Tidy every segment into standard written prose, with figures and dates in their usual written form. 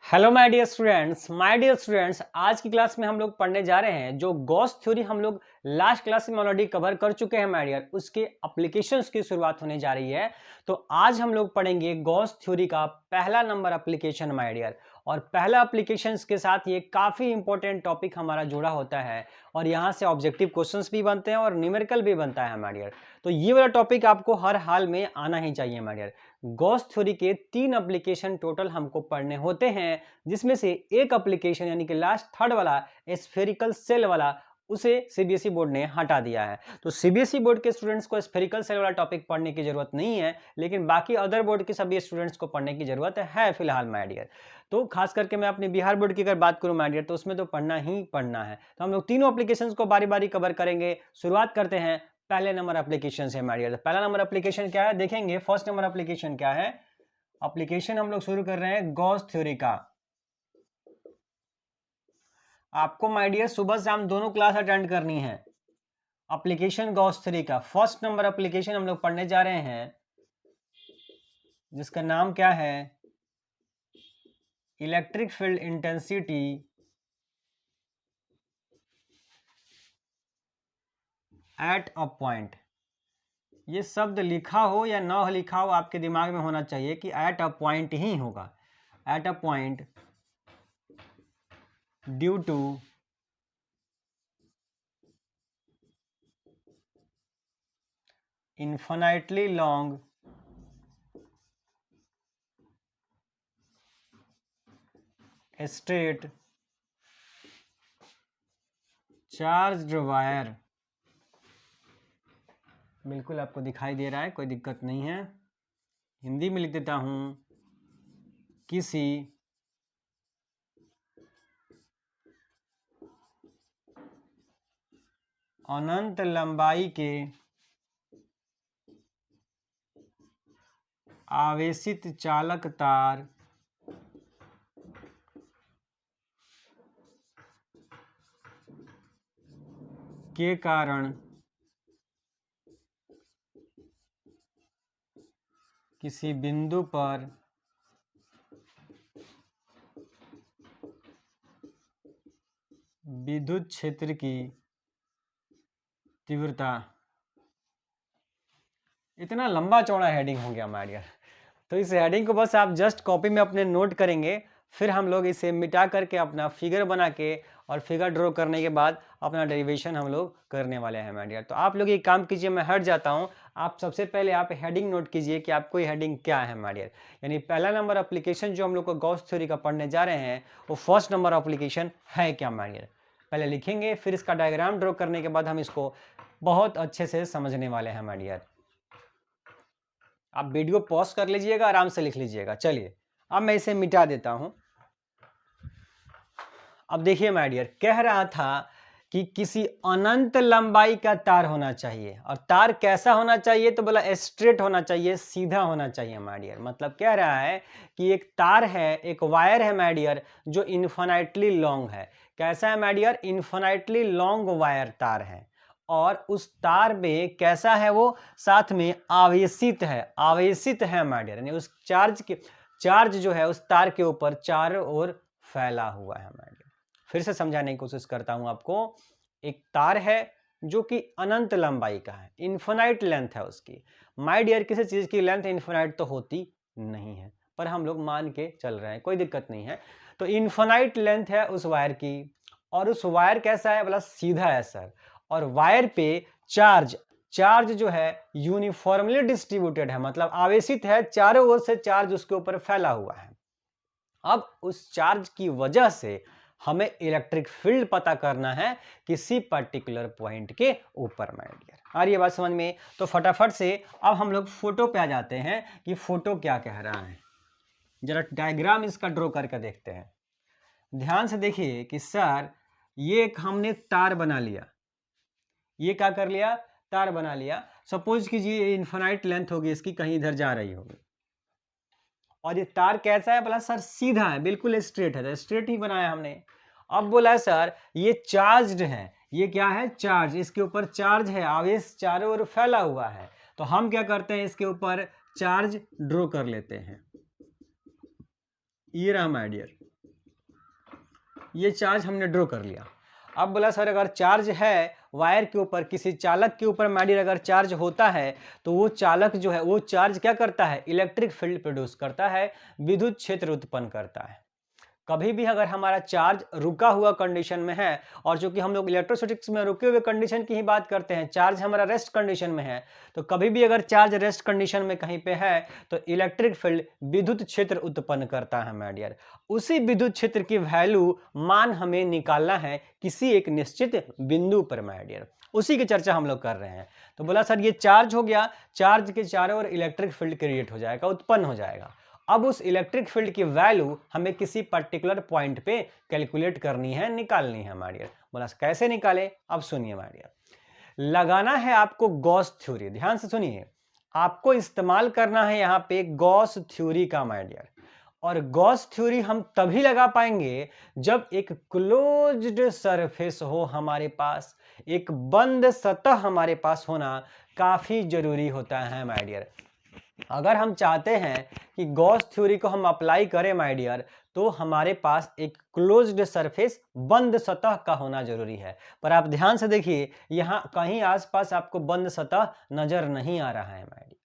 Hello my dear students, आज की class में हम लोग पढ़ने जा रहे हैं जो गॉस थ्योरी हम लोग लास्ट क्लास में ऑलरेडी कवर कर चुके हैं माय डियर, उसके एप्लीकेशंस की शुरुआत होने जा रही है। तो आज हम लोग पढ़ेंगे गॉस थ्योरी का पहला नंबर एप्लीकेशन माय डियर। और पहला एप्लीकेशंस के साथ ये काफ़ी इंपॉर्टेंट टॉपिक हमारा जुड़ा होता है और यहाँ से ऑब्जेक्टिव क्वेश्चंस भी बनते हैं और न्यूमेरिकल भी बनता है माय डियर। तो ये वाला टॉपिक आपको हर हाल में आना ही चाहिए माय डियर। गॉस थ्योरी के 3 एप्लीकेशन टोटल हमको पढ़ने होते हैं, जिसमें से एक एप्लीकेशन यानी कि लास्ट थर्ड वाला स्फेरिकल सेल वाला उसे सीबीएसई बोर्ड ने हटा दिया है। तो सीबीएसई बोर्ड के स्टूडेंट्स को स्फेरिकल सेल वाला टॉपिक पढ़ने की जरूरत नहीं है, लेकिन बाकी अदर बोर्ड के सभी स्टूडेंट्स को पढ़ने की जरूरत है फिलहाल माय डियर। तो खास करके मैं अपने बिहार बोर्ड की अगर बात करूं माय डियर, तो उसमें तो पढ़ना ही पढ़ना है। तो हम लोग तीनों एप्लीकेशंस को बारी बारी कवर करेंगे। शुरुआत करते हैं पहले नंबर एप्लीकेशन से माय डियर। पहला नंबर एप्लीकेशन क्या है देखेंगे। फर्स्ट नंबर एप्लीकेशन क्या है? एप्लीकेशन हम लोग शुरू कर रहे हैं गॉस थ्योरी का। आपको माय डियर सुबह शाम दोनों क्लास अटेंड करनी है। एप्लीकेशन गॉस थ्योरी का फर्स्ट नंबर एप्लीकेशन हम लोग पढ़ने जा रहे हैं, जिसका नाम क्या है? Electric field intensity at a point. ये शब्द लिखा हो या ना हो लिखा हो, आपके दिमाग में होना चाहिए कि एट अ पॉइंट ही होगा। At a point due to infinitely long straight charged wire। बिल्कुल आपको दिखाई दे रहा है, कोई दिक्कत नहीं है। हिंदी में लिख देता हूं। किसी अनंत लंबाई के आवेशित चालक तार के कारण किसी बिंदु पर विद्युत क्षेत्र की तीव्रता। इतना लंबा चौड़ा हेडिंग हो गया माय डियर। तो इस हेडिंग को बस आप जस्ट कॉपी में अपने नोट करेंगे, फिर हम लोग इसे मिटा करके अपना फिगर बना के और फिगर ड्रॉ करने के बाद अपना डेरिवेशन हम लोग करने वाले हैं माय डियर। तो आप लोग ये काम कीजिए, मैं हट जाता हूँ। आप सबसे पहले आप हेडिंग नोट कीजिए कि आपको ये हेडिंग क्या है माय डियर। यानी पहला नंबर एप्लीकेशन जो हम लोग को गॉस थ्योरी का पढ़ने जा रहे हैं, वो फर्स्ट नंबर एप्लीकेशन है क्या माय डियर। पहले लिखेंगे, फिर इसका डायग्राम ड्रॉ करने के बाद हम इसको बहुत अच्छे से समझने वाले हैं माय डियर। आप वीडियो पॉज कर लीजिएगा, आराम से लिख लीजिएगा। चलिए अब मैं इसे मिटा देता हूं। अब देखिए माय डियर, कह रहा था कि किसी अनंत लंबाई का तार होना चाहिए। और तार कैसा होना चाहिए? तो बोला स्ट्रेट होना चाहिए, सीधा होना चाहिए माय डियर। मतलब कह रहा है कि एक तार है, एक वायर है माय डियर, जो इन्फिनाइटली लॉन्ग है। कैसा है my dear? Infinitely long wire तार है। और उस तार में कैसा है वो? साथ में आवेशित है। आवेशित है माय डियर, यानी उस चार्ज जो है उस तार के ऊपर चारों ओर फैला हुआ है माय डियर। फिर से समझाने की कोशिश करता हूं आपको। एक तार है जो कि अनंत लंबाई का है, इन्फिनाइट लेंथ है उसकी। माय डियर, किसी चीज की लेंथ इन्फिनाइट तो होती नहीं है, पर हम लोग मान के चल रहे हैं, कोई दिक्कत नहीं है। तो इन्फिनाइट लेंथ है उस वायर की। और उस वायर कैसा है? बोला सीधा है सर। और वायर पे चार्ज जो है यूनिफॉर्मली डिस्ट्रीब्यूटेड है, मतलब आवेशित है, चारों ओर से चार्ज उसके ऊपर फैला हुआ है। अब उस चार्ज की वजह से हमें इलेक्ट्रिक फील्ड पता करना है किसी पर्टिकुलर पॉइंट के ऊपर माय डियर। आ रही है बात समझ में? तो फटाफट से अब हम लोग फोटो पे आ जाते हैं कि फोटो क्या कह रहा है। जरा डायग्राम इसका ड्रॉ करके देखते हैं। ध्यान से देखिए कि सर, ये एक हमने तार बना लिया। ये क्या कर लिया? तार बना लिया। सपोज कीजिए ये इन्फिनाइट लेंथ होगी इसकी, कहीं इधर जा रही होगी। और ये तार कैसा है? बोला सर सीधा है, बिल्कुल स्ट्रेट है, तो स्ट्रेट ही बनाया हमने। अब बोला सर ये चार्ज्ड है। ये क्या है? चार्ज। इसके ऊपर चार्ज है, आवेश चारों ओर फैला हुआ है। तो हम क्या करते हैं, इसके ऊपर चार्ज ड्रॉ कर लेते हैं। ये रहा माय डियर। ये चार्ज हमने ड्रॉ कर लिया। अब बोला सर अगर चार्ज है वायर के ऊपर, किसी चालक के ऊपर माय डियर अगर चार्ज होता है तो वो चालक जो है वो चार्ज क्या करता है, इलेक्ट्रिक फील्ड प्रोड्यूस करता है, विद्युत क्षेत्र उत्पन्न करता है। कभी भी अगर हमारा चार्ज रुका हुआ कंडीशन में है, और चूंकि हम लोग इलेक्ट्रोस्टैटिक्स में रुके हुए कंडीशन की ही बात करते हैं, चार्ज हमारा रेस्ट कंडीशन में है, तो कभी भी अगर चार्ज रेस्ट कंडीशन में कहीं पे है तो इलेक्ट्रिक फील्ड विद्युत क्षेत्र उत्पन्न करता है माय डियर। उसी विद्युत क्षेत्र की वैल्यू मान हमें निकालना है किसी एक निश्चित बिंदु पर माय डियर, उसी की चर्चा हम लोग कर रहे हैं। तो बोला सर ये चार्ज हो गया, चार्ज के चारों ओर इलेक्ट्रिक फील्ड क्रिएट हो जाएगा, उत्पन्न हो जाएगा। अब उस इलेक्ट्रिक फील्ड की वैल्यू हमें किसी पर्टिकुलर पॉइंट पे कैलकुलेट करनी है, निकालनी है माय डियर। बोला कैसे निकाले, अब सुनिए माय डियर। लगाना है आपको गॉस थ्योरी, ध्यान से सुनिए, आपको इस्तेमाल करना है यहाँ पे गॉस थ्योरी का माय डियर। और गॉस थ्योरी हम तभी लगा पाएंगे जब एक क्लोज्ड सरफेस हो हमारे पास, एक बंद सतह हमारे पास होना काफी जरूरी होता है माय डियर। अगर हम चाहते हैं कि गॉस थ्योरी को हम अप्लाई करें माय डियर, तो हमारे पास एक क्लोज्ड सरफेस, बंद सतह का होना जरूरी है। पर आप ध्यान से देखिए यहाँ कहीं आसपास आपको बंद सतह नजर नहीं आ रहा है माय डियर।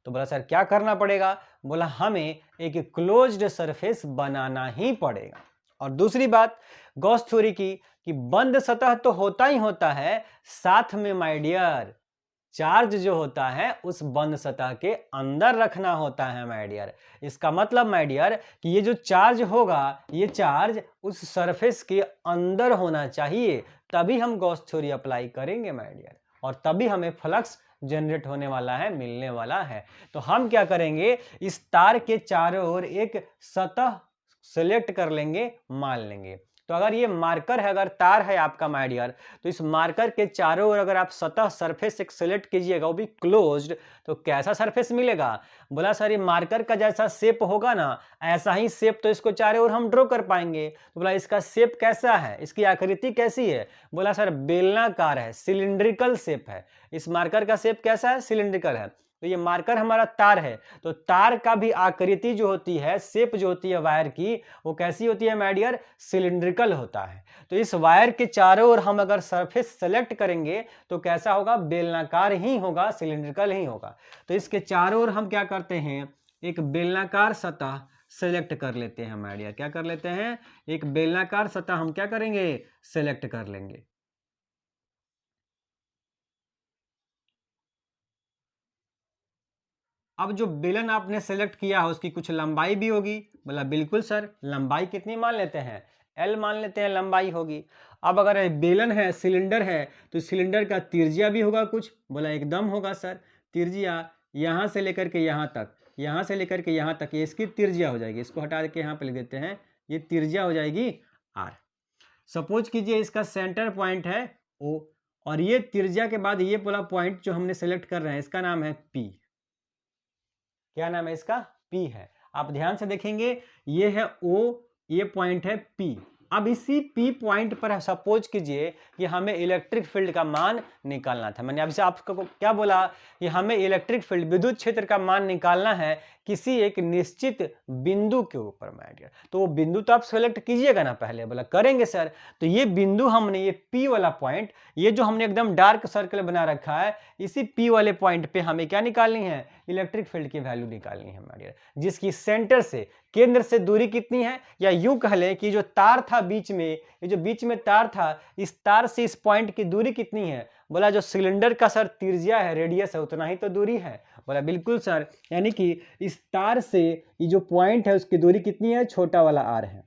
तो बोला सर क्या करना पड़ेगा, बोला हमें एक क्लोज्ड सरफेस बनाना ही पड़ेगा। और दूसरी बात गॉस थ्योरी की कि बंद सतह तो होता ही होता है, साथ में माय डियर चार्ज जो होता है उस बंद सतह के अंदर रखना होता है माय डियर। इसका मतलब माय डियर कि ये जो चार्ज होगा, ये चार्ज उस सरफेस के अंदर होना चाहिए, तभी हम गॉस थ्योरी अप्लाई करेंगे माय डियर, और तभी हमें फ्लक्स जनरेट होने वाला है, मिलने वाला है। तो हम क्या करेंगे, इस तार के चारों ओर एक सतह सेलेक्ट कर लेंगे, मान लेंगे। तो अगर ये मार्कर है, अगर तार है आपका माय डियर, तो इस मार्कर के चारों ओर अगर आप सतह सरफेस एक सेलेक्ट कीजिएगा, वो भी क्लोज्ड, तो कैसा सरफेस मिलेगा, बोला सर ये मार्कर का जैसा शेप होगा ना, ऐसा ही शेप तो इसको चारों ओर हम ड्रॉ कर पाएंगे। तो बोला इसका शेप कैसा है, इसकी आकृति कैसी है, बोला सर बेलनाकार है, सिलिंड्रिकल शेप है। इस मार्कर का शेप कैसा है, सिलिंड्रिकल है। तो ये मार्कर हमारा तार है, तो तार का भी आकृति जो होती है, शेप जो होती है वायर की, वो कैसी होती है माय डियर, सिलिंड्रिकल होता है। तो इस वायर के चारों ओर हम अगर सरफेस सेलेक्ट करेंगे तो कैसा होगा, बेलनाकार ही होगा, सिलिंड्रिकल ही होगा। तो इसके चारों ओर हम क्या करते हैं, एक बेलनाकार सतह सेलेक्ट कर लेते हैं माय डियर। क्या कर लेते हैं, एक बेलनाकार सतह हम क्या करेंगे, सेलेक्ट कर लेंगे। अब जो बेलन आपने सेलेक्ट किया है उसकी कुछ लंबाई भी होगी, बोला बिल्कुल सर, लंबाई कितनी मान लेते हैं, एल मान लेते हैं लंबाई होगी। अब अगर बेलन है, सिलेंडर है, तो सिलेंडर का त्रिज्या भी होगा कुछ, बोला एकदम होगा सर। त्रिज्या यहाँ से लेकर के यहाँ तक, यहाँ से लेकर के यहाँ तक, ये इसकी त्रिज्या हो जाएगी। इसको हटा के यहाँ पे लिख देते हैं, ये त्रिज्या हो जाएगी आर। सपोज कीजिए इसका सेंटर पॉइंट है ओ, और ये त्रिज्या के बाद ये पूरा पॉइंट जो हमने सेलेक्ट कर रहे हैं इसका नाम है पी। क्या नाम है इसका, P है। आप ध्यान से देखेंगे, ये है O, ये पॉइंट है P। अब इसी P पॉइंट पर सपोज कीजिए कि हमें इलेक्ट्रिक फील्ड का मान निकालना था। मैंने अभी आपको क्या बोला कि हमें इलेक्ट्रिक फील्ड, विद्युत क्षेत्र का मान निकालना है किसी एक निश्चित बिंदु के ऊपर माय डियर। तो वो बिंदु तो आप सेलेक्ट कीजिएगा ना पहले, बोला करेंगे सर। तो ये बिंदु हमने, ये P वाला पॉइंट, ये जो हमने एकदम डार्क सर्कल बना रखा है, इसी P वाले पॉइंट पे हमें क्या निकालनी है, इलेक्ट्रिक फील्ड की वैल्यू निकालनी है माय डियर, जिसकी सेंटर से, केंद्र से दूरी कितनी है, या यूं कह लें कि जो तार था बीच में, ये जो बीच में तार था, इस तार से इस पॉइंट की दूरी कितनी है, बोला जो सिलेंडर का सर त्रिज्या है, रेडियस है, उतना ही तो दूरी है। बोला बिल्कुल सर, यानी कि इस तार से ये जो पॉइंट है उसकी दूरी कितनी है, छोटा वाला आर है।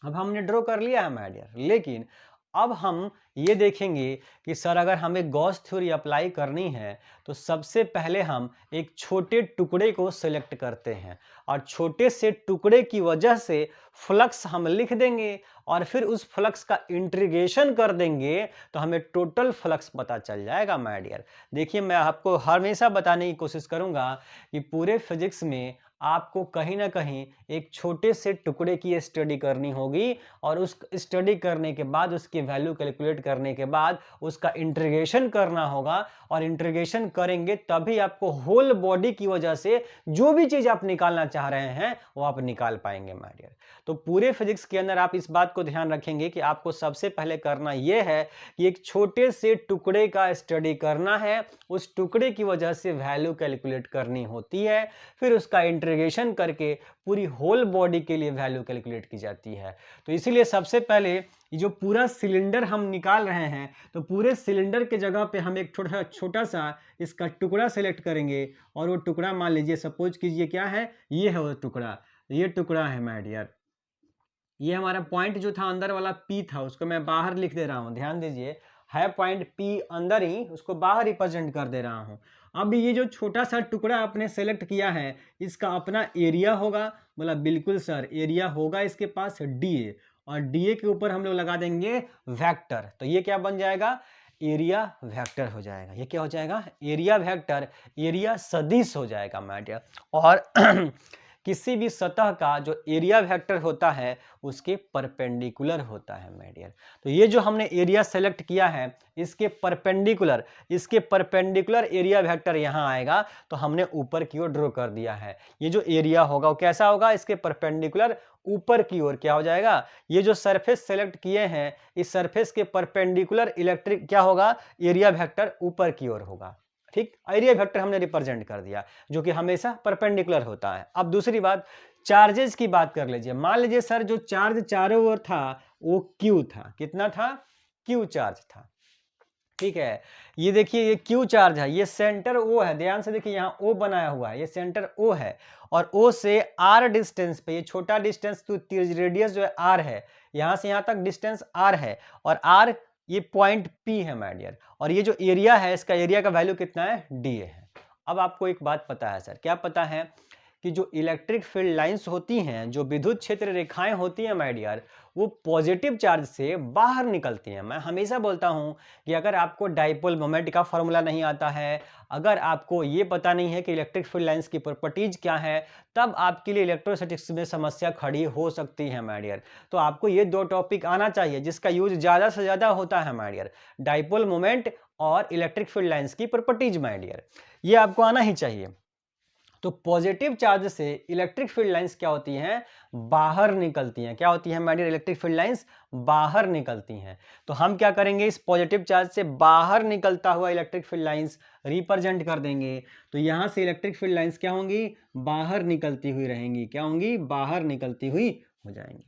अब हमने ड्रॉ कर लिया है माय डियर, लेकिन अब हम ये देखेंगे कि सर अगर हमें गॉस थ्योरी अप्लाई करनी है तो सबसे पहले हम एक छोटे टुकड़े को सिलेक्ट करते हैं, और छोटे से टुकड़े की वजह से फ्लक्स हम लिख देंगे, और फिर उस फ्लक्स का इंटीग्रेशन कर देंगे तो हमें टोटल फ्लक्स पता चल जाएगा माय डियर। देखिए मैं आपको हमेशा बताने की कोशिश करूंगा कि पूरे फिजिक्स में आपको कहीं ना कहीं एक छोटे से टुकड़े की स्टडी करनी होगी, और उस स्टडी करने के बाद उसकी वैल्यू कैलकुलेट करने के बाद उसका इंटीग्रेशन करना होगा, और इंटीग्रेशन करेंगे तभी आपको होल बॉडी की वजह से जो भी चीज़ आप निकालना चाह रहे हैं वो आप निकाल पाएंगे माय डियर। तो पूरे फिजिक्स के अंदर आप इस बात को ध्यान रखेंगे कि आपको सबसे पहले करना यह है कि एक छोटे से टुकड़े का स्टडी करना है, उस टुकड़े की वजह से वैल्यू कैलकुलेट करनी होती है, फिर उसका इंटीग्रेशन करके पूरी होल बॉडी के लिए वैल्यू कैलकुलेट की जाती है। तो इसीलिए सबसे पहले ये जो पूरा सिलेंडर हम निकाल रहे हैं, तो पूरे सिलेंडर के जगह पे हम एक छोटा सा इसका टुकड़ा सेलेक्ट करेंगे, और वो टुकड़ा मान लीजिए सपोज कीजिए क्या है, ये है वो टुकड़ा, ये टुकड़ा है माय डियर। ये हमारा पॉइंट जो था अंदर वाला P था, उसको मैं बाहर लिख दे रहा हूँ, ध्यान दीजिए, है पॉइंट P अंदर ही, उसको बाहर रिप्रेजेंट कर दे रहा हूँ। अब ये जो छोटा सा टुकड़ा आपने सेलेक्ट किया है, इसका अपना एरिया होगा। बोला बिल्कुल सर, एरिया होगा इसके पास DA, और DA के ऊपर हम लोग लगा देंगे वेक्टर, तो ये क्या बन जाएगा, एरिया वेक्टर हो जाएगा। ये क्या हो जाएगा, एरिया वेक्टर, एरिया सदिश हो जाएगा माय डियर। और किसी भी सतह का जो एरिया वेक्टर होता है उसके परपेंडिकुलर होता है माय डियर। तो ये जो हमने एरिया सेलेक्ट किया है, इसके परपेंडिकुलर एरिया वेक्टर यहाँ आएगा, तो हमने ऊपर की ओर ड्रॉ कर दिया है। ये जो एरिया होगा वो कैसा होगा, इसके परपेंडिकुलर ऊपर की ओर क्या हो जाएगा, ये जो सरफेस सेलेक्ट किए हैं, इस सरफेस के परपेंडिकुलर इलेक्ट्रिक क्या होगा, एरिया वेक्टर ऊपर की ओर होगा। ठीक, एरिया वेक्टर हमने रिप्रेजेंट कर दिया, जो कि हमेशा परपेंडिकुलर होता है। अब दूसरी बात, चार्जेस की बात कर लीजिए। मान लीजिए सर जो चार्ज चारों ओर था वो Q था, कितना था, Q चार्ज था। ठीक है, ये देखिए ये Q चार्ज है, ये सेंटर O है, ध्यान से देखिए यहाँ O बनाया हुआ है, ये सेंटर O है, और O से R डिस्टेंस पे, ये छोटा डिस्टेंस तो रेडियस जो है R है, यहाँ से यहाँ तक डिस्टेंस R है, और R ये पॉइंट P है माय डियर, और ये जो एरिया है इसका एरिया का वैल्यू कितना है, DA है। अब आपको एक बात पता है सर, क्या पता है, कि जो इलेक्ट्रिक फील्ड लाइंस होती हैं, जो विद्युत क्षेत्र रेखाएं होती हैं माय डियर, वो पॉजिटिव चार्ज से बाहर निकलती हैं। मैं हमेशा बोलता हूं कि अगर आपको डाइपोल मोमेंट का फॉर्मूला नहीं आता है, अगर आपको ये पता नहीं है कि इलेक्ट्रिक फील्ड लाइंस की प्रॉपर्टीज क्या है, तब आपके लिए इलेक्ट्रोस्टैटिक्स में समस्या खड़ी हो सकती है माय डियर। तो आपको ये दो टॉपिक आना चाहिए जिसका यूज ज़्यादा से ज़्यादा होता है माय डियर, डाइपोल मोमेंट और इलेक्ट्रिक फील्ड लाइंस की प्रॉपर्टीज माय डियर, ये आपको आना ही चाहिए। तो पॉजिटिव चार्ज से इलेक्ट्रिक फील्ड लाइंस क्या होती हैं, बाहर निकलती हैं। क्या होती हैं my dear, electric field lines बाहर निकलती हैं। तो हम क्या करेंगे, इस पॉजिटिव चार्ज से बाहर निकलता हुआ इलेक्ट्रिक फील्ड लाइंस रिप्रेजेंट कर देंगे। तो यहां से इलेक्ट्रिक फील्ड लाइंस क्या होंगी, बाहर निकलती हुई रहेंगी, क्या होंगी, बाहर निकलती हुई हो जाएंगी।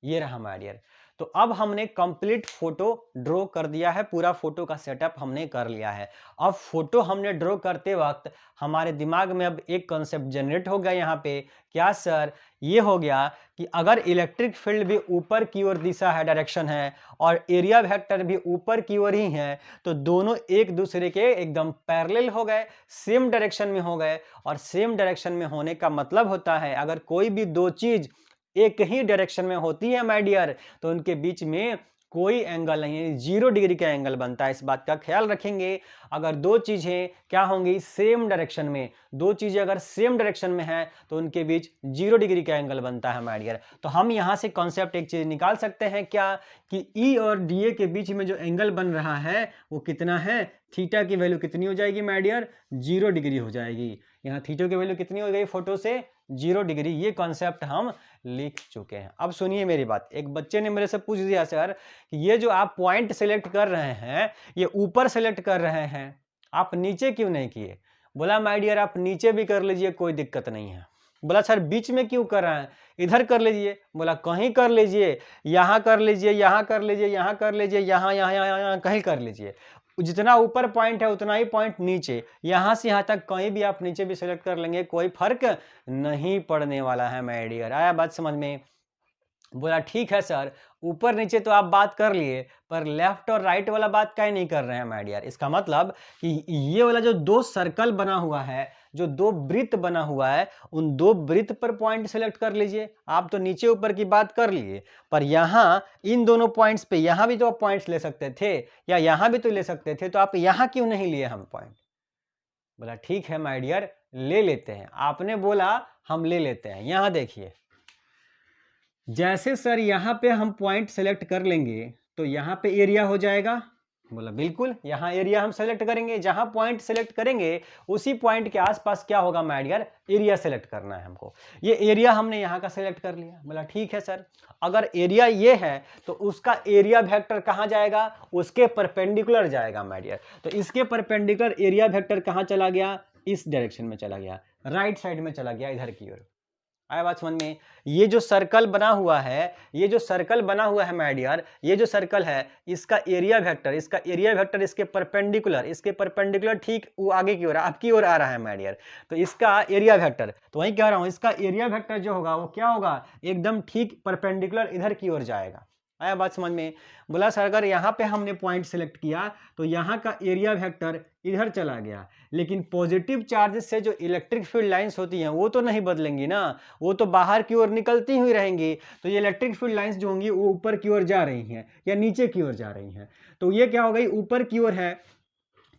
ये रहा माय डियर। तो अब हमने कंप्लीट फोटो ड्रॉ कर दिया है, पूरा फोटो का सेटअप हमने कर लिया है। अब फोटो हमने ड्रॉ करते वक्त हमारे दिमाग में अब एक कॉन्सेप्ट जनरेट हो गया यहाँ पे, क्या सर, ये हो गया कि अगर इलेक्ट्रिक फील्ड भी ऊपर की ओर दिशा है, डायरेक्शन है, और एरिया वेक्टर भी ऊपर की ओर ही है, तो दोनों एक दूसरे के एकदम पैरेलल हो गए, सेम डायरेक्शन में हो गए। और सेम डायरेक्शन में होने का मतलब होता है, अगर कोई भी दो चीज एक ही डायरेक्शन में होती है माय डियर, तो उनके बीच में कोई एंगल नहीं है, 0 डिग्री का एंगल बनता है। इस बात का ख्याल रखेंगे। अगर दो चीजें क्या होंगी, सेम डायरेक्शन में, दो चीजें अगर सेम डायरेक्शन में हैं तो उनके बीच 0 डिग्री का एंगल बनता है माय डियर। तो हम यहां से कॉन्सेप्ट एक चीज निकाल सकते हैं क्या, कि E और DA के बीच में जो एंगल बन रहा है वो कितना है, थीटा की वैल्यू कितनी हो जाएगी माय डियर, 0 डिग्री हो जाएगी। यहाँ थीटा की वैल्यू कितनी हो गई फोटो से, 0 डिग्री। ये कॉन्सेप्ट हम लिख चुके हैं। अब सुनिए मेरी बात, एक बच्चे ने मेरे से पूछ दिया सर कि ये जो आप पॉइंट सेलेक्ट कर रहे हैं, ये ऊपर सेलेक्ट कर रहे हैं, आप नीचे क्यों नहीं किए। बोला माय डियर आप नीचे भी कर लीजिए, कोई दिक्कत नहीं है। बोला सर बीच में क्यों कर रहे हैं, इधर कर लीजिए। बोला कहीं कर लीजिए, यहाँ कर लीजिए, यहाँ कर लीजिए, यहाँ कर लीजिए, यहाँ यहाँ यहाँ यहाँ कहीं कर लीजिए। जितना ऊपर पॉइंट है उतना ही पॉइंट नीचे, यहां से यहां तक कहीं भी आप नीचे भी सेलेक्ट कर लेंगे, कोई फर्क नहीं पड़ने वाला है माय डियर। आया बात समझ में। बोला ठीक है सर, ऊपर नीचे तो आप बात कर लिए, पर लेफ्ट और राइट वाला बात काहे नहीं कर रहे हैं माय डियर। इसका मतलब कि ये वाला जो दो सर्कल बना हुआ है, जो दो वृत्त बना हुआ है, उन दो वृत्त पर पॉइंट सेलेक्ट कर लीजिए। आप तो नीचे ऊपर की बात कर लिए, पर यहाँ इन दोनों पॉइंट्स पे यहाँ भी तो आप पॉइंट्स ले सकते थे, या यहाँ भी तो ले सकते थे, तो आप यहाँ क्यों नहीं लिए हम पॉइंट। बोला ठीक है माय डियर, ले लेते हैं। आपने बोला हम ले लेते हैं। यहां देखिए, जैसे सर यहाँ पे हम पॉइंट सेलेक्ट कर लेंगे तो यहाँ पे एरिया हो जाएगा। बोला बिल्कुल, यहाँ एरिया हम सेलेक्ट करेंगे, जहां पॉइंट सेलेक्ट करेंगे उसी पॉइंट के आसपास क्या होगा माय डियर, एरिया सेलेक्ट करना है हमको। ये एरिया हमने यहाँ का सेलेक्ट कर लिया। बोला ठीक है सर, अगर एरिया ये है तो उसका एरिया वेक्टर कहाँ जाएगा, उसके परपेंडिकुलर जाएगा माय डियर। तो इसके परपेंडिकुलर एरिया वेक्टर कहाँ चला गया, इस डायरेक्शन में चला गया, राइट साइड में चला गया, इधर की ओर। आया बात समझ में। ये जो सर्कल बना हुआ है, ये जो सर्कल बना हुआ है माय डियर, ये जो सर्कल है इसका एरिया वेक्टर इसके परपेंडिकुलर ठीक वो आगे की ओर आपकी ओर आ रहा है माय डियर। तो इसका एरिया वेक्टर, तो वही कह रहा हूं, इसका एरिया वेक्टर जो होगा वो क्या होगा, एकदम ठीक परपेंडिकुलर इधर की ओर जाएगा। आया बात समझ में। बोला सर अगर यहाँ पे हमने पॉइंट सिलेक्ट किया तो यहाँ का एरिया वेक्टर इधर चला गया, लेकिन पॉजिटिव चार्ज से जो इलेक्ट्रिक फील्ड लाइंस होती हैं वो तो नहीं बदलेंगी ना, वो तो बाहर की ओर निकलती हुई रहेंगी। तो ये इलेक्ट्रिक फील्ड लाइंस जो होंगी वो ऊपर की ओर जा रही हैं या नीचे की ओर जा रही हैं। तो ये क्या हो गई, ऊपर की ओर है।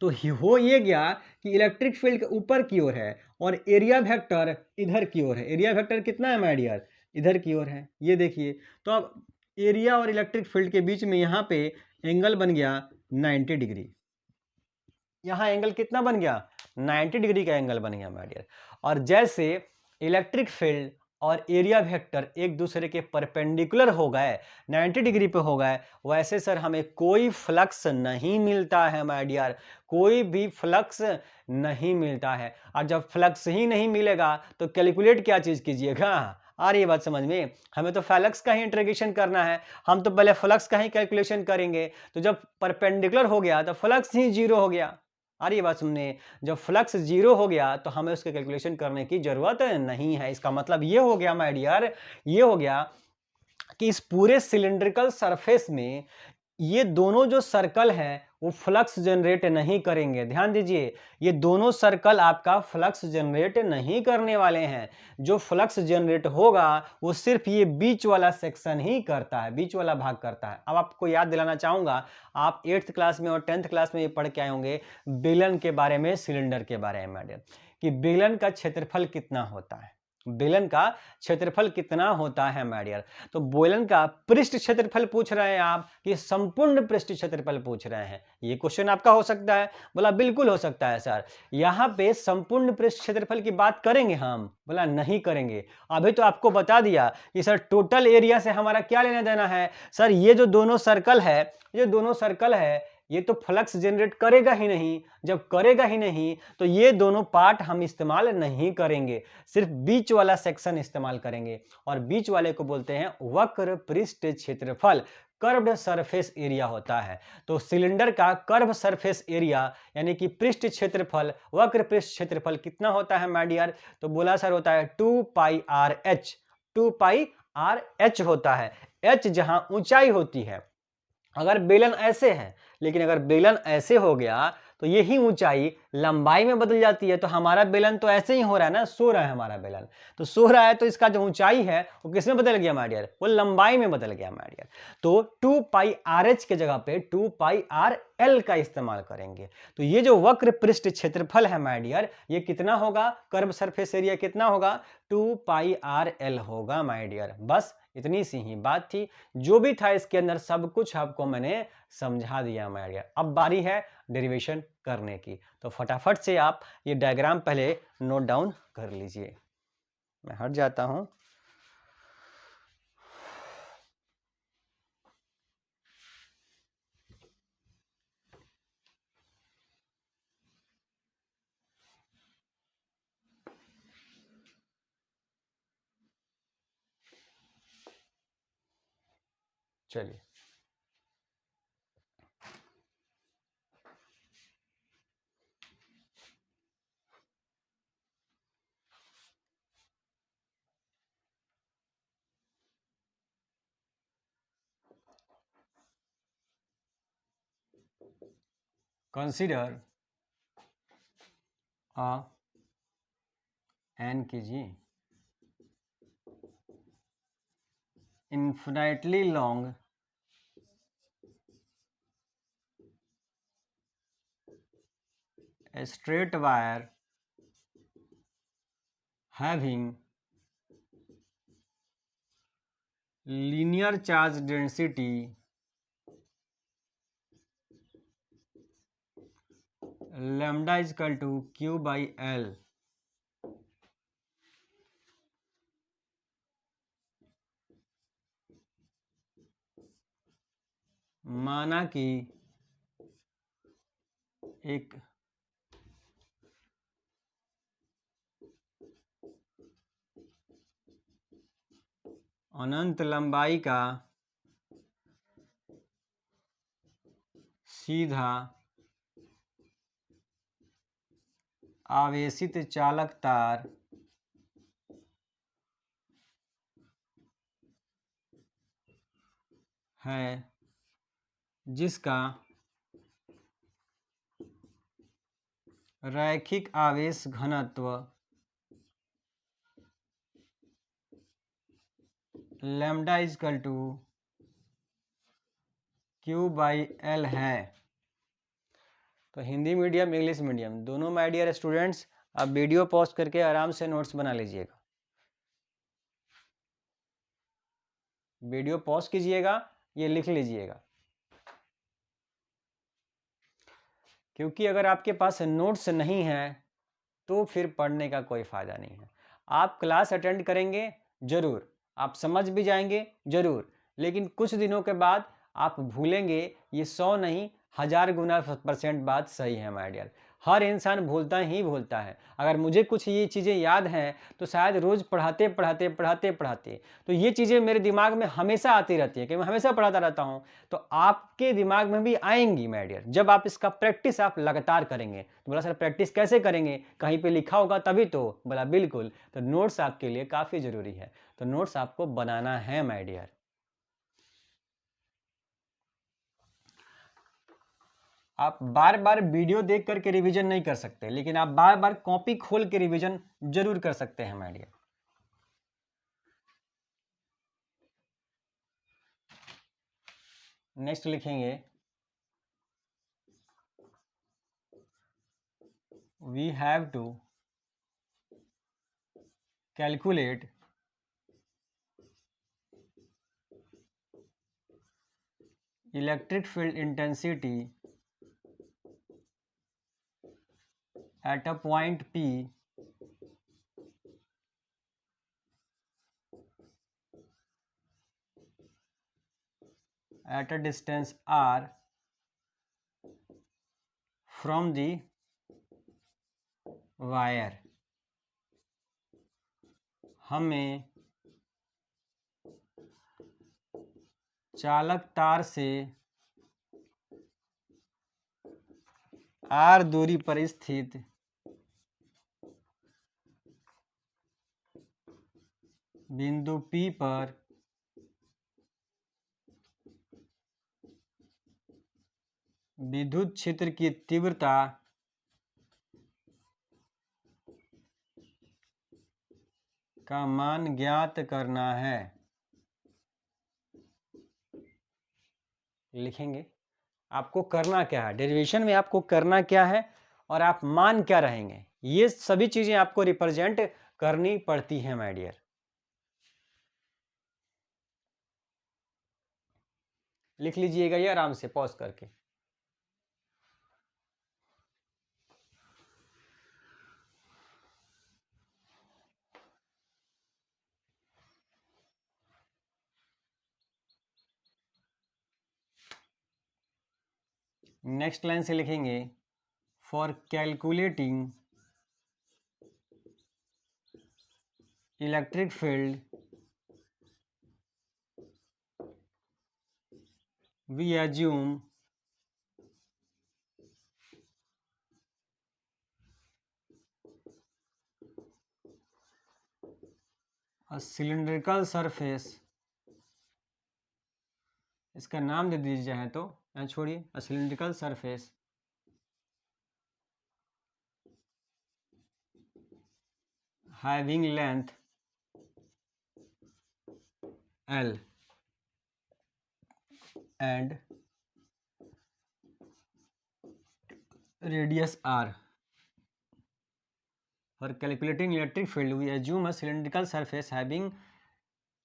तो हो ये गया कि इलेक्ट्रिक फील्ड ऊपर की ओर है और एरिया वेक्टर इधर की ओर है। एरिया वेक्टर कितना है माय डियर, इधर की ओर है। ये देखिए, तो अब एरिया और इलेक्ट्रिक फील्ड के बीच में यहाँ पे एंगल बन गया 90 डिग्री। यहाँ एंगल कितना बन गया, 90 डिग्री का एंगल बन गया माय डियर। और जैसे इलेक्ट्रिक फील्ड और एरिया वेक्टर एक दूसरे के परपेंडिकुलर हो गए, 90 डिग्री पे हो गए, वैसे सर हमें कोई फ्लक्स नहीं मिलता है माय डियर, कोई भी फ्लक्स नहीं मिलता है। और जब फ्लक्स ही नहीं मिलेगा तो कैलकुलेट क्या चीज कीजिएगा, आ रही है बात समझ में। हमें तो फ्लक्स का ही इंटीग्रेशन करना है, हम तो पहले फ्लक्स का ही कैलकुलेशन करेंगे। तो जब परपेंडिकुलर हो गया तो फ्लक्स ही जीरो हो गया। आ रही है बात सुनने, जब फ्लक्स जीरो हो गया तो हमें उसके कैलकुलेशन करने की जरूरत नहीं है। इसका मतलब ये हो गया माय डियर, ये हो गया कि इस पूरे सिलिंड्रिकल सरफेस में ये दोनों जो सर्कल हैं वो फ्लक्स जनरेट नहीं करेंगे। ध्यान दीजिए, ये दोनों सर्कल आपका फ्लक्स जनरेट नहीं करने वाले हैं। जो फ्लक्स जनरेट होगा वो सिर्फ ये बीच वाला सेक्शन ही करता है, बीच वाला भाग करता है। अब आपको याद दिलाना चाहूंगा, आप 8th क्लास में और 10th क्लास में ये पढ़ के आए होंगे बेलन के बारे में, सिलेंडर के बारे में कि बेलन का क्षेत्रफल कितना होता है, बेलन का क्षेत्रफल कितना होता है माय डियर। तो बेलन का पृष्ठ क्षेत्रफल पूछ रहे हैं आप कि संपूर्ण पृष्ठ क्षेत्रफल पूछ रहे हैं, ये क्वेश्चन आपका हो सकता है। बोला बिल्कुल हो सकता है सर, यहाँ पे संपूर्ण पृष्ठ क्षेत्रफल की बात करेंगे हम, बोला नहीं करेंगे। अभी तो आपको बता दिया कि सर टोटल एरिया से हमारा क्या लेना देना है। सर ये जो दोनों सर्कल है, ये दोनों सर्कल है, ये तो फ्लक्स जनरेट करेगा ही नहीं। जब करेगा ही नहीं तो ये दोनों पार्ट हम इस्तेमाल नहीं करेंगे, सिर्फ बीच वाला सेक्शन इस्तेमाल करेंगे। और बीच वाले को बोलते हैं वक्र पृष्ठ क्षेत्रफल, कर्व्ड सरफेस एरिया होता है। तो सिलेंडर का कर्व सरफेस एरिया यानी कि पृष्ठ क्षेत्रफल, वक्र पृष्ठ क्षेत्रफल कितना होता है माय डियर। तो बोला सर होता है 2 पाई आर एच, 2 पाई आर एच होता है। एच जहां ऊंचाई होती है, अगर बेलन ऐसे है, लेकिन अगर बेलन ऐसे हो गया तो यही ऊंचाई लंबाई में बदल जाती है। तो हमारा बेलन तो ऐसे ही हो रहा है ना, सो रहा है हमारा बेलन, तो सो रहा है, तो इसका जो ऊंचाई है वो किसमें बदल गया माय डियर, वो लंबाई में बदल गया माय डियर। तो 2 पाई आर एच के जगह पे 2 पाई आर एल का इस्तेमाल करेंगे। तो ये जो वक्र पृष्ठ क्षेत्रफल है माय डियर, ये कितना होगा, कर्व सरफेस एरिया कितना होगा, 2 पाई आर एल होगा माय डियर। बस इतनी सी ही बात थी, जो भी था इसके अंदर सब कुछ आपको मैंने समझा दिया माय डियर। अब बारी है डेरिवेशन करने की, तो फटाफट से आप ये डायग्राम पहले नोट डाउन कर लीजिए। मैं हट जाता हूं। चलिए, कंसीडर एन कीजिए infinitely long straight wire having linear charge density lambda is equal to q by l, माना कि एक अनंत लंबाई का सीधा आवेशित चालक तार है जिसका रैखिक आवेश घनत्व lambda is equal to Q by L है। तो हिंदी मीडियम इंग्लिश मीडियम दोनों माय डियर स्टूडेंट्स, आप वीडियो पॉज करके आराम से नोट्स बना लीजिएगा। वीडियो पॉज कीजिएगा, ये लिख लीजिएगा, क्योंकि अगर आपके पास नोट्स नहीं है तो फिर पढ़ने का कोई फ़ायदा नहीं है। आप क्लास अटेंड करेंगे ज़रूर, आप समझ भी जाएंगे ज़रूर, लेकिन कुछ दिनों के बाद आप भूलेंगे। ये 100 नहीं 1000 गुना % बात सही है माय डियर। हर इंसान भूलता ही भूलता है। अगर मुझे कुछ ये चीज़ें याद हैं तो शायद रोज़ पढ़ाते तो ये चीज़ें मेरे दिमाग में हमेशा आती रहती है कि मैं हमेशा पढ़ाता रहता हूँ। तो आपके दिमाग में भी आएंगी माय डियर, जब आप इसका प्रैक्टिस आप लगातार करेंगे। तो बोला सर प्रैक्टिस कैसे करेंगे, कहीं पे लिखा होगा तभी तो? बोला बिल्कुल। तो नोट्स आपके लिए काफ़ी ज़रूरी है, तो नोट्स आपको बनाना है माय डियर। आप बार बार वीडियो देख करके रिवीजन नहीं कर सकते, लेकिन आप बार बार कॉपी खोल के रिवीजन जरूर कर सकते हैं माय डियर। नेक्स्ट लिखेंगे, we have to calculate electric field intensity at a point P at a distance R from the wire। हमें चालक तार से R दूरी पर स्थित बिंदु P पर विद्युत क्षेत्र की तीव्रता का मान ज्ञात करना है। लिखेंगे आपको करना क्या है, डेरिवेशन में आपको करना क्या है और आप मान क्या रहेंगे, ये सभी चीजें आपको रिप्रेजेंट करनी पड़ती है माय डियर। लिख लीजिएगा ये आराम से पॉज करके। नेक्स्ट लाइन से लिखेंगे, for calculating electric field we assume a cylindrical surface, इसका नाम दे दीजिए है तो यहाँ छोड़िए, a cylindrical surface having length L and radius R। For calculating electric field, we assume a cylindrical surface having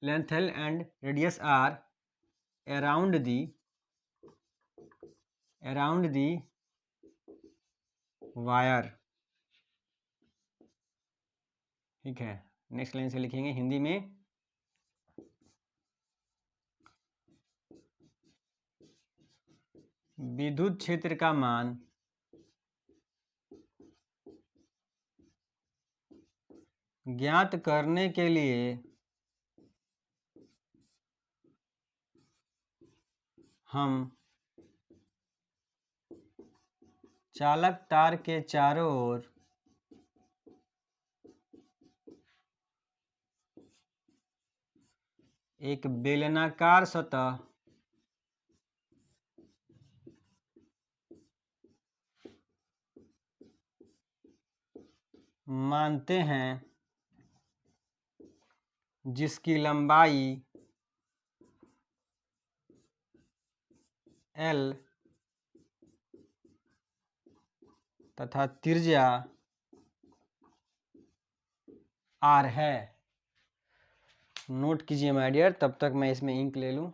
length L and radius R around the wire. ठीक है, नेक्स्ट लाइन से लिखेंगे हिंदी में, विद्युत क्षेत्र का मान ज्ञात करने के लिए हम चालक तार के चारों ओर एक बेलनाकार सतह मानते हैं जिसकी लंबाई L तथा त्रिज्या R है। नोट कीजिए माय डियर, तब तक मैं इसमें इंक ले लूं।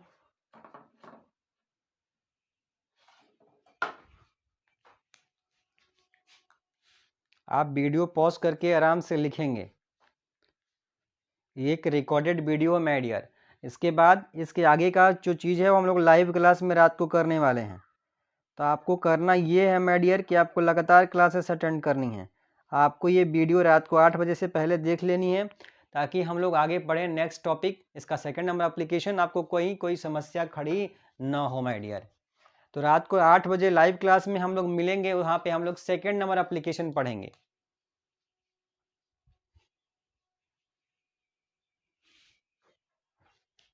आप वीडियो पॉज करके आराम से लिखेंगे, एक रिकॉर्डेड वीडियो माय डियर। इसके बाद इसके आगे का जो चीज़ है वो हम लोग लाइव क्लास में रात को करने वाले हैं। तो आपको करना ये है माय डियर कि आपको लगातार क्लासेस अटेंड करनी है। आपको ये वीडियो रात को 8 बजे से पहले देख लेनी है ताकि हम लोग आगे बढ़ें नेक्स्ट टॉपिक, इसका सेकंड नंबर एप्लीकेशन, आपको कोई समस्या खड़ी ना हो माय डियर। तो रात को 8 बजे लाइव क्लास में हम लोग मिलेंगे, वहाँ पे हम लोग सेकंड नंबर एप्लीकेशन पढ़ेंगे।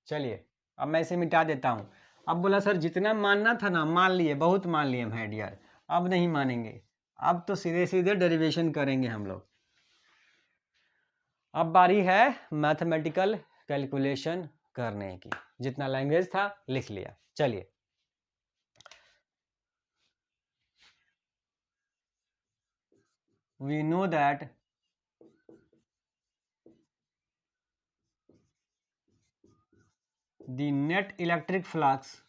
चलिए अब मैं इसे मिटा देता हूँ। अब बोला सर जितना मानना था ना मान लिए, बहुत मान लिए माय डियर, अब नहीं मानेंगे, अब तो सीधे सीधे डेरिवेशन करेंगे हम लोग। अब बारी है मैथमेटिकल कैलकुलेशन करने की। जितना लैंग्वेज था लिख लिया। चलिए we know that the net electric flux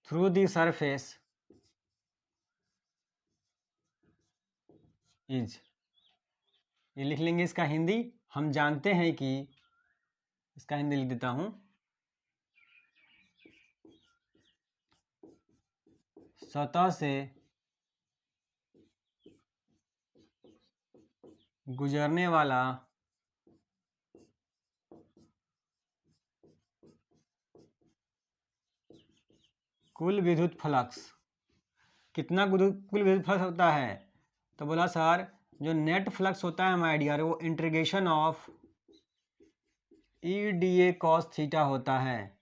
through the surface is, ये लिख लेंगे इसका हिंदी। हम जानते हैं कि, इसका हिंदी लिख देता हूं, सतह से गुजरने वाला कुल विद्युत फ्लक्स, कितना कुल विद्युत फ्लक्स होता है? तो बोला सर जो नेट फ्लक्स होता है माय डियर वो integration of EdA cos theta होता है।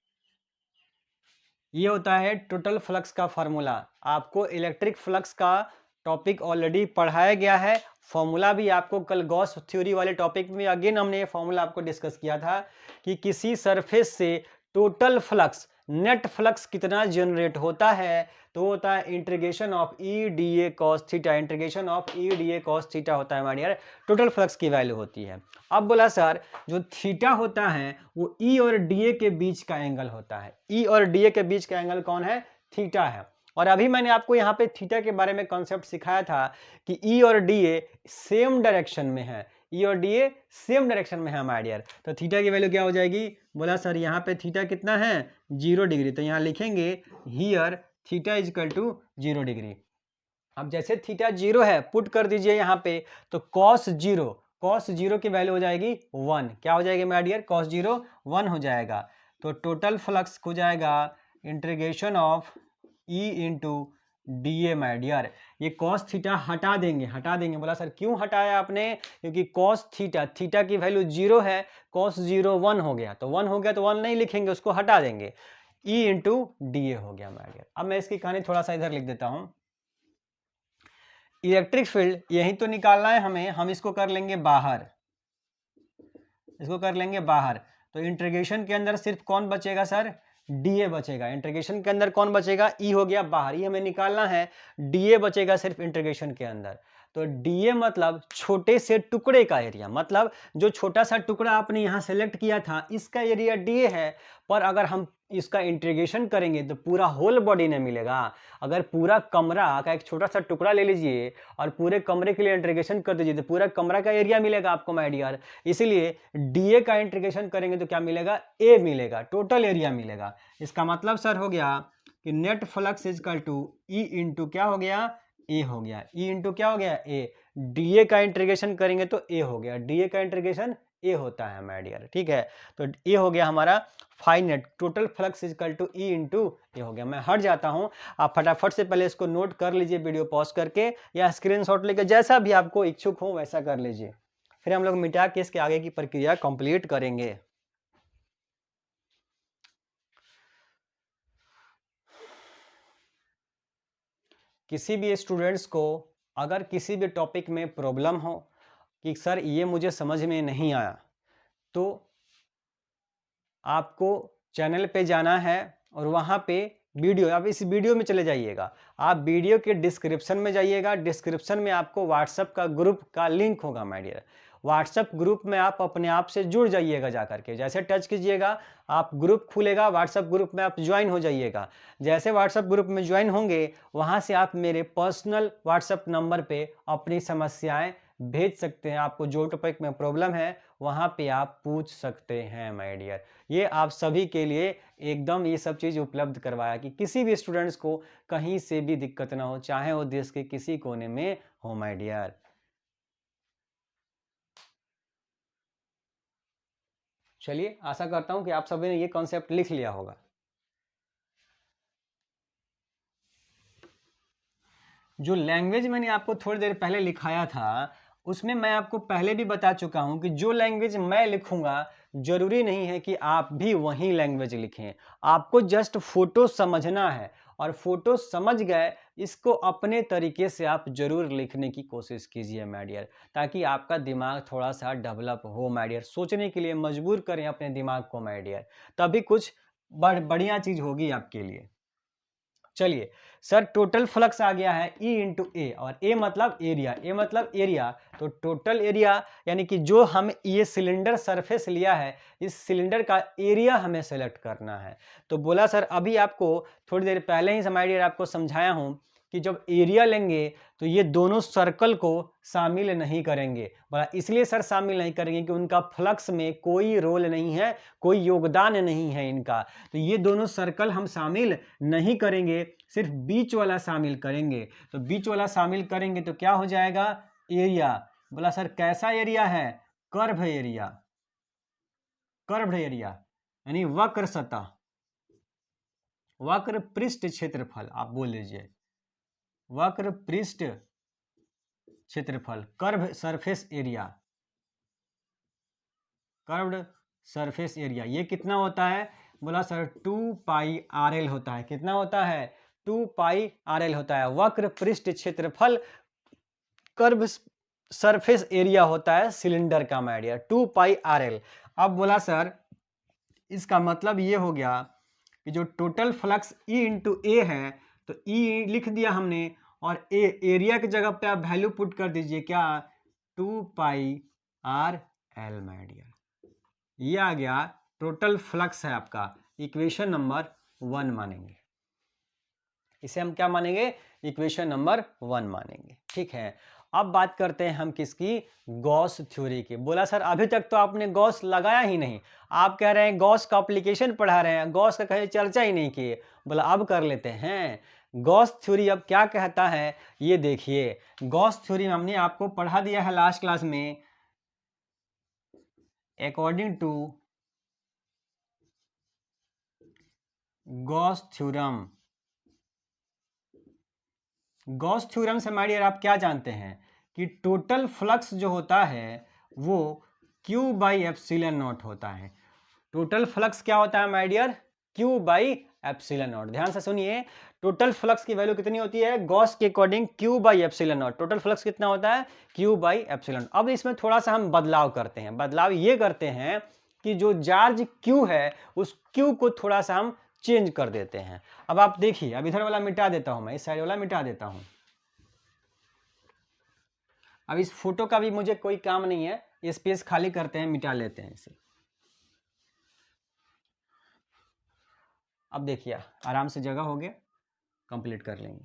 ये होता है टोटल फ्लक्स का फार्मूला। आपको इलेक्ट्रिक फ्लक्स का टॉपिक ऑलरेडी पढ़ाया गया है, फॉर्मूला भी आपको कल गॉस थ्योरी वाले टॉपिक में अगेन हमने ये फॉर्मूला आपको डिस्कस किया था कि किसी सरफेस से टोटल फ्लक्स, नेट फ्लक्स कितना जनरेट होता है, तो होता है integration of EdA cos theta. Integration of EdA cos theta होता है हमारे यार, टोटल फ्लक्स की वैल्यू होती है। अब बोला सर जो थीटा होता है वो E और DA के बीच का एंगल होता है। E और DA के बीच का एंगल कौन है? थीटा है। और अभी मैंने आपको यहाँ पे थीटा के बारे में कॉन्सेप्ट सिखाया था कि E और DA सेम डायरेक्शन में है, E और DA सेम डायरेक्शन में है हमारे डियर। तो थीटा की वैल्यू क्या हो जाएगी? बोला सर यहाँ पे थीटा कितना है? 0 डिग्री। तो यहाँ लिखेंगे here theta is equal to 0 degree. अब जैसे थीटा 0 है पुट कर दीजिए यहाँ पे, तो cos 0 की वैल्यू हो जाएगी 1। क्या हो जाएगी माय डियर? cos 0 1 हो जाएगा। तो टोटल फ्लक्स हो जाएगा integration of E into DA my dear. ये cos थीटा हटा देंगे। बोला सर क्यों हटाया आपने? क्योंकि cos थीटा की वैल्यू 0 है, cos 0 1 हो गया, तो 1 हो गया तो 1 नहीं लिखेंगे, उसको हटा देंगे, E इंटू DA हो गया माय डियर। अब मैं इसकी कहानी थोड़ा सा इधर लिख देता हूं। इलेक्ट्रिक फील्ड यही तो निकालना है हमें, हम इसको कर लेंगे बाहर, तो इंटीग्रेशन के अंदर सिर्फ कौन बचेगा सर? डीए बचेगा। इंटीग्रेशन के अंदर कौन बचेगा? ई हो गया बाहर, ई हमें निकालना है, डीए बचेगा सिर्फ इंटीग्रेशन के अंदर। तो डीए मतलब छोटे से टुकड़े का एरिया, मतलब जो छोटा सा टुकड़ा आपने यहाँ सेलेक्ट किया था इसका एरिया डीए है। पर अगर हम इसका इंटीग्रेशन करेंगे तो पूरा होल बॉडी नहीं मिलेगा। अगर पूरा कमरा का एक छोटा सा टुकड़ा ले लीजिए और पूरे कमरे के लिए इंटीग्रेशन कर दीजिए तो पूरा कमरा का एरिया मिलेगा आपको माय डियर। इसीलिए डीए का इंटीग्रेशन करेंगे तो क्या मिलेगा? ए मिलेगा, टोटल एरिया मिलेगा। इसका मतलब सर हो गया कि net flux is equal to E into क्या हो गया? ए हो गया। ई इंटू क्या हो गया? ए। डीए का इंटीग्रेशन करेंगे तो ए हो गया, डीए का इंटीग्रेशन ए होता है माय डियर, ठीक है। तो ए हो गया हमारा final total flux is equal to E into A हो गया। मैं हट जाता हूं, आप फटाफट से पहले इसको नोट कर लीजिए वीडियो पॉज करके या स्क्रीनशॉट लेके, जैसा भी आपको इच्छुक हो वैसा कर लीजिए। फिर हम लोग मिटा के इसके आगे की प्रक्रिया कंप्लीट करेंगे। किसी भी स्टूडेंट्स को अगर किसी भी टॉपिक में प्रॉब्लम हो कि सर ये मुझे समझ में नहीं आया, तो आपको चैनल पे जाना है और वहाँ पे वीडियो, आप इस वीडियो में चले जाइएगा, आप वीडियो के डिस्क्रिप्शन में जाइएगा, डिस्क्रिप्शन में आपको व्हाट्सएप का ग्रुप का लिंक होगा माय डियर। व्हाट्सएप ग्रुप में आप अपने आप से जुड़ जाइएगा, जा करके जैसे टच कीजिएगा आप ग्रुप खुलेगा, व्हाट्सएप ग्रुप में आप ज्वाइन हो जाइएगा। जैसे व्हाट्सएप ग्रुप में ज्वाइन होंगे वहाँ से आप मेरे पर्सनल व्हाट्सएप नंबर पे अपनी समस्याएं भेज सकते हैं। आपको जो टॉपिक में प्रॉब्लम है वहाँ पे आप पूछ सकते हैं माय डियर। ये आप सभी के लिए एकदम ये सब चीज़ उपलब्ध करवाया कि किसी भी स्टूडेंट्स को कहीं से भी दिक्कत ना हो, चाहे वो देश के किसी कोने में हो माय डियर। चलिए, आशा करता हूं कि आप सभी ने ये कॉन्सेप्ट लिख लिया होगा। जो लैंग्वेज मैंने आपको थोड़ी देर पहले लिखाया था उसमें मैं आपको पहले भी बता चुका हूं कि जो लैंग्वेज मैं लिखूंगा जरूरी नहीं है कि आप भी वही लैंग्वेज लिखें। आपको जस्ट फोटो समझना है और फोटो समझ गए इसको अपने तरीके से आप जरूर लिखने की कोशिश कीजिए माय डियर, ताकि आपका दिमाग थोड़ा सा डेवलप हो माय डियर। सोचने के लिए मजबूर करें अपने दिमाग को माय डियर, तभी कुछ बढ़िया चीज होगी आपके लिए। चलिए सर, टोटल फ्लक्स आ गया है E इंटू ए, और ए मतलब एरिया, ए मतलब एरिया। तो टोटल एरिया यानी कि जो हम ये सिलेंडर सरफेस लिया है इस सिलेंडर का एरिया हमें सेलेक्ट करना है। तो बोला सर अभी आपको थोड़ी देर पहले ही समझिए, आपको समझाया हूँ कि जब एरिया लेंगे तो ये दोनों सर्कल को शामिल नहीं करेंगे। बोला इसलिए सर शामिल नहीं करेंगे कि उनका फ्लक्स में कोई रोल नहीं है, कोई योगदान नहीं है इनका। तो ये दोनों सर्कल हम शामिल नहीं करेंगे, सिर्फ बीच वाला शामिल करेंगे। तो बीच वाला शामिल करेंगे तो क्या हो जाएगा? एरिया। बोला सर कैसा एरिया है? कर्व एरिया, कर्व एरिया यानी वक्र सतह, वक्र पृष्ठ क्षेत्रफल आप बोल लीजिए, वक्र पृष्ठ क्षेत्रफल, curve surface area, curved surface area. ये कितना होता है? बोला सर 2 पाई RL होता है। कितना होता है? 2 पाई RL होता है। वक्र पृष्ठ क्षेत्रफल कर्व सरफेस एरिया होता है सिलेंडर का माय डियर, 2 पाई RL। अब बोला सर इसका मतलब ये हो गया कि जो टोटल फ्लक्स E इंटू ए है, तो E लिख दिया हमने और ए एरिया की जगह पे आप वैल्यू पुट कर दीजिए क्या? 2 पाई RL माय डियर। ये आ गया टोटल फ्लक्स है आपका, इक्वेशन नंबर 1 मानेंगे इसे। हम क्या मानेंगे? इक्वेशन नंबर 1 मानेंगे, ठीक है। अब बात करते हैं हम किसकी? गॉस थ्योरी की। बोला सर अभी तक तो आपने गॉस लगाया ही नहीं, आप कह रहे हैं गॉस का एप्लीकेशन पढ़ा रहे हैं, गॉस का कहीं चर्चा ही नहीं किए। बोला अब कर लेते हैं। गॉस थ्योरी अब क्या कहता है ये देखिए। गॉस थ्योरी हमने आपको पढ़ा दिया है लास्ट क्लास में। According to Gauss theorem, Gauss theorem से माय डियर आप क्या जानते हैं कि टोटल फ्लक्स जो होता है वो Q बाई एप्सिलॉन नॉट होता है। टोटल फ्लक्स क्या होता है my dear? Q by epsilon naught. ध्यान से सुनिए, टोटल फ्लक्स की वैल्यू कितनी होती है? गॉस के according Q by epsilon not. Total flux कितना होता है? Q by epsilon. अब इसमें थोड़ा सा हम बदलाव करते हैं। बदलाव ये करते हैं कि जो चार्ज Q है उस Q को थोड़ा सा हम एक्सचेंज कर देते हैं। अब आप देखिए, अब इधर वाला मिटा देता हूं मैं, इस साइड वाला मिटा देता हूं। अब इस फोटो का भी मुझे कोई काम नहीं है, ये स्पेस खाली करते हैं, मिटा लेते हैं इसे। अब देखिए आराम से जगह हो गया, कंप्लीट कर लेंगे।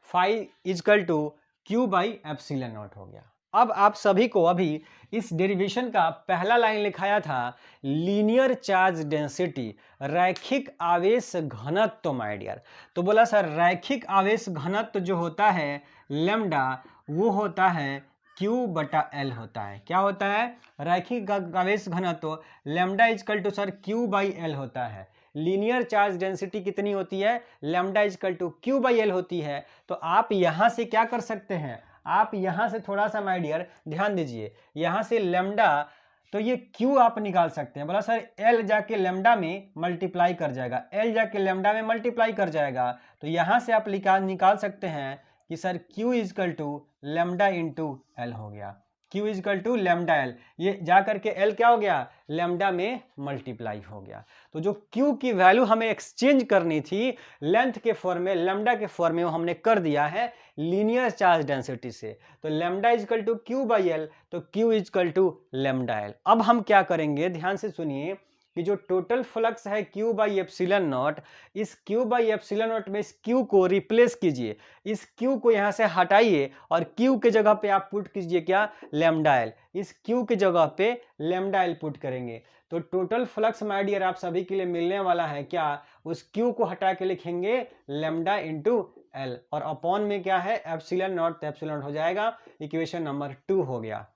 Phi is equal to Q by epsilon naught हो गया। अब आप सभी को अभी इस डेरिवेशन का पहला लाइन लिखाया था, लीनियर चार्ज डेंसिटी, रैखिक आवेश घनत्व माय डियर। तो बोला सर रैखिक आवेश घनत्व जो होता है लैम्डा, वो होता है Q बटा L होता है। क्या होता है? रैखिक आवेश घनत्व lambda is equal to sir Q by L होता है। लीनियर चार्ज डेंसिटी कितनी होती है? Lambda is equal to Q by L होती है। तो आप यहां से क्या कर सकते हैं, आप यहां से थोड़ा सा माय डियर ध्यान दीजिए, यहां से लैम्डा, तो ये Q आप निकाल सकते हैं। बोला सर L जाके लैम्डा में मल्टीप्लाई कर जाएगा, L जाके लैम्डा में मल्टीप्लाई कर जाएगा। तो यहां से आप निकाल सकते हैं कि sir Q is equal to lambda into L हो गया। Q is equal to lambda L, ये जा करके L क्या हो गया? लैम्डा में मल्टीप्लाई हो गया। तो जो Q की वैल्यू हमें एक्सचेंज करनी थी लेंथ के फॉर्म में, लैम्डा के फॉर्म में, वो हमने कर दिया है लीनियर चार्ज डेंसिटी से। तो lambda is equal to Q by L, तो Q is equal to lambda L। अब हम क्या करेंगे, ध्यान से सुनिए कि जो टोटल फ्लक्स है Q बाई एप्सिलॉन नॉट, इस Q बाई एप्सिलॉन नॉट में इस Q को रिप्लेस कीजिए, इस Q को यहाँ से हटाइए और Q के जगह पे आप पुट कीजिए क्या? Lambda L। इस Q के जगह पे लैम्डा L पुट करेंगे तो टोटल फ्लक्स माय डियर आप सभी के लिए मिलने वाला है क्या? उस Q को हटा के लिखेंगे लैम्डा इंटू L और अपॉन में क्या है? एप्सिलॉन नॉट, तो एप्सिलॉन नॉट हो जाएगा। इक्वेशन नंबर 2 हो गया।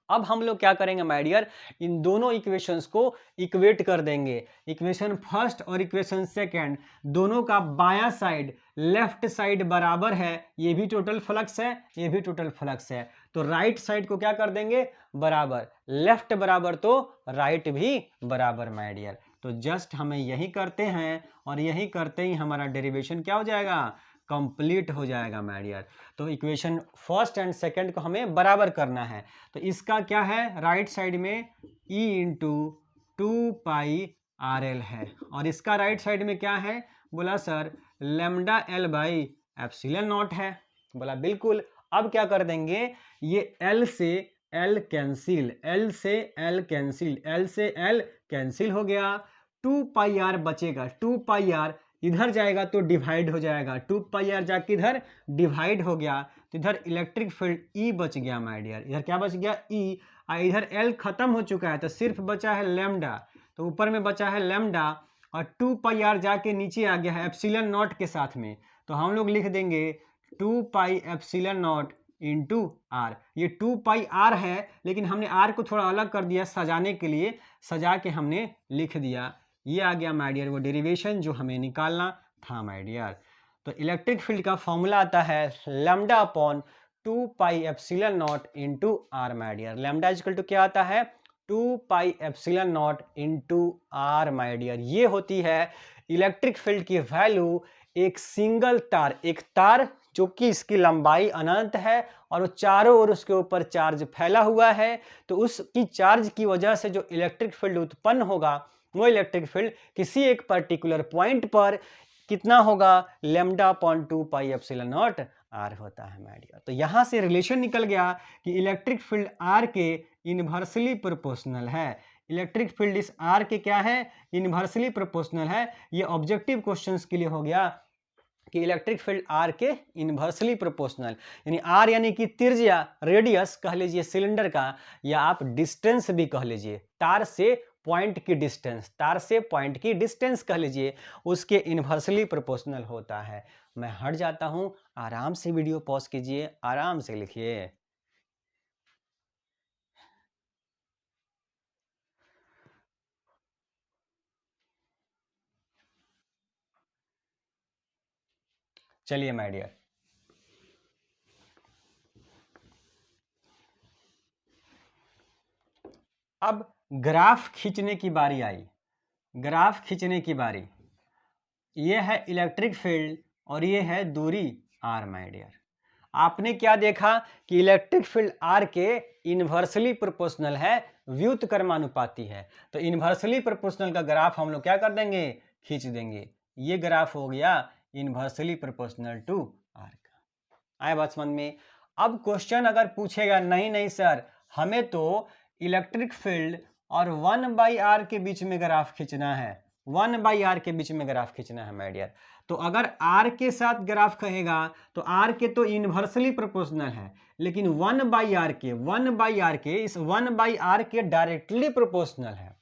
अब हम लोग क्या करेंगे माय डियर, इन दोनों इक्वेशंस को इक्वेट कर देंगे। इक्वेशन फर्स्ट और इक्वेशन सेकंड दोनों का बायां साइड लेफ्ट साइड बराबर है, ये भी टोटल फ्लक्स है, ये भी टोटल फ्लक्स है। तो राइट साइड को क्या कर देंगे? बराबर, लेफ्ट बराबर तो राइट भी बराबर माय डियर। तो जस्ट हमें यही करते हैं और यही करते ही हमारा डेरिवेशन क्या हो जाएगा? कंप्लीट हो जाएगा माय डियर। तो इक्वेशन फर्स्ट एंड सेकंड को हमें बराबर करना है। तो इसका क्या है? राइट साइड में E इंटू 2 पाई RL है और इसका राइट साइड में क्या है? बोला sir lambda L by epsilon not है। बोला बिल्कुल। अब क्या कर देंगे, ये L से L कैंसिल, L से L कैंसिल, L से L कैंसिल हो गया। 2 पाई R बचेगा, 2 पाई R इधर जाएगा तो डिवाइड हो जाएगा, 2 पाई R जाके इधर डिवाइड हो गया। तो इधर इलेक्ट्रिक फील्ड E बच गया माय डियर। इधर क्या बच गया? E। इधर L खत्म हो चुका है तो सिर्फ बचा है लैम्डा, तो ऊपर में बचा है लैम्डा और 2 पाई R जाके नीचे आ गया है एप्सिलॉन नॉट के साथ में। तो हम लोग लिख देंगे 2 pi epsilon naught into R। ये 2 पाई R है लेकिन हमने R को थोड़ा अलग कर दिया सजाने के लिए, सजा के हमने लिख दिया। ये आ गया माय डियर वो डेरिवेशन जो हमें निकालना था माय डियर। तो इलेक्ट्रिक फील्ड का फॉर्मूला आता है lambda upon 2 pi epsilon naught into R my dear. Lambda equal to क्या आता है? 2 pi epsilon naught into R my dear. ये होती है इलेक्ट्रिक फील्ड की वैल्यू एक सिंगल तार, एक तार जो कि इसकी लंबाई अनंत है और वो चारों ओर उसके ऊपर चार्ज फैला हुआ है। तो उसकी चार्ज की वजह से जो इलेक्ट्रिक फील्ड उत्पन्न होगा वो इलेक्ट्रिक फील्ड किसी एक पर्टिकुलर पॉइंट पर कितना होगा? Lambda upon 2 pi epsilon not R होता है माय डियर। तो यहां से रिलेशन निकल गया कि इलेक्ट्रिक फील्ड R के इनवर्सली प्रोपोर्शनल है। इलेक्ट्रिक फील्ड इस R के क्या है? इनवर्सली प्रोपोर्शनल है। ये ऑब्जेक्टिव क्वेश्चंस के लिए हो गया कि इलेक्ट्रिक फील्ड R के इनवर्सली प्रोपोर्शनल, यानी R यानी कि त्रिज्या, रेडियस कह लीजिए सिलेंडर का, या आप डिस्टेंस भी कह लीजिए, तार से पॉइंट की डिस्टेंस, तार से पॉइंट की डिस्टेंस कह लीजिए, उसके इनवर्सली प्रोपोर्शनल होता है। मैं हट जाता हूं, आराम से वीडियो पॉज कीजिए, आराम से लिखिए। चलिए माय डियर, अब ग्राफ खींचने की बारी आई। ग्राफ खींचने की बारी, ये है इलेक्ट्रिक फील्ड और ये है दूरी R माय डियर। आपने क्या देखा कि इलेक्ट्रिक फील्ड R के इनवर्सली प्रोपोर्शनल है, व्युत्क्रमानुपाती है। तो इनवर्सली प्रोपोर्शनल का ग्राफ हम लोग क्या कर देंगे? खींच देंगे। ये ग्राफ हो गया इन्वर्सली प्रोपोर्शनल टू आर का। आए बात समझ में? अब क्वेश्चन अगर पूछेगा नहीं सर हमें तो इलेक्ट्रिक फील्ड और 1/r के बीच में ग्राफ खींचना है, 1/r के बीच में ग्राफ खींचना है माय डियर। तो अगर r के साथ ग्राफ कहेगा तो r के तो इन्वर्सली प्रोपोर्शनल है, लेकिन 1/r के इस 1/r के डायरेक्टली प्रोपोर्शनल है।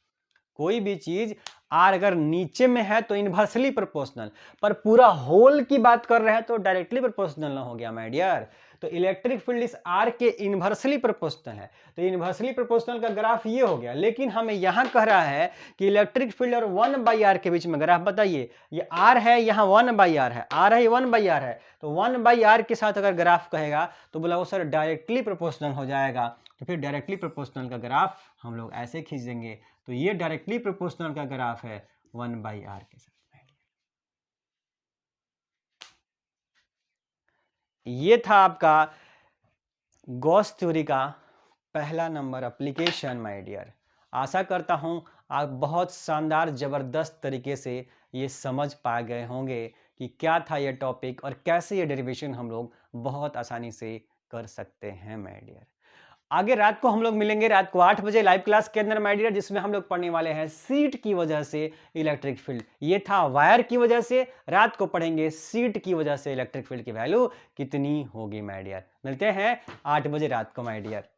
कोई भी चीज r अगर नीचे में है तो इन्वर्सली प्रोपोर्शनल, पर पूरा होल की बात कर रहे हैं तो डायरेक्टली प्रोपोर्शनल ना हो गया माय डियर। तो इलेक्ट्रिक फील्ड इस r के इन्वर्सली प्रोपोर्शनल है, तो इन्वर्सली प्रोपोर्शनल का ग्राफ ये हो गया। लेकिन हमें यहां कह रहा है कि इलेक्ट्रिक फील्ड और 1/r के बीच में ग्राफ बताइए। ये r है, यहाँ 1/r है, r है 1/r है, तो 1/r के साथ अगर ग्राफ कहेगा तो बोला वो सर डायरेक्टली प्रोपोर्शनल हो जाएगा। तो फिर डायरेक्टली प्रोपोर्शनल का ग्राफ हम लोग ऐसे खींच देंगे। तो ये डायरेक्टली प्रोपोर्शनल का ग्राफ है 1/r के साथ। ये था आपका गॉस थ्योरी का पहला नंबर एप्लीकेशन माय डियर। आशा करता हूं आप बहुत शानदार जबरदस्त तरीके से ये समझ पा गए होंगे कि क्या था ये टॉपिक और कैसे ये डेरिवेशन हम लोग बहुत आसानी से कर सकते हैं माय डियर। आगे रात को हम लोग मिलेंगे, रात को 8 बजे लाइव क्लास के अंदर माय डियर, जिसमें हम लोग पढ़ने वाले हैं सीट की वजह से इलेक्ट्रिक फील्ड। ये था वायर की वजह से, रात को पढ़ेंगे सीट की वजह से इलेक्ट्रिक फील्ड की वैल्यू कितनी होगी माय डियर। मिलते हैं 8 बजे रात को माय डियर।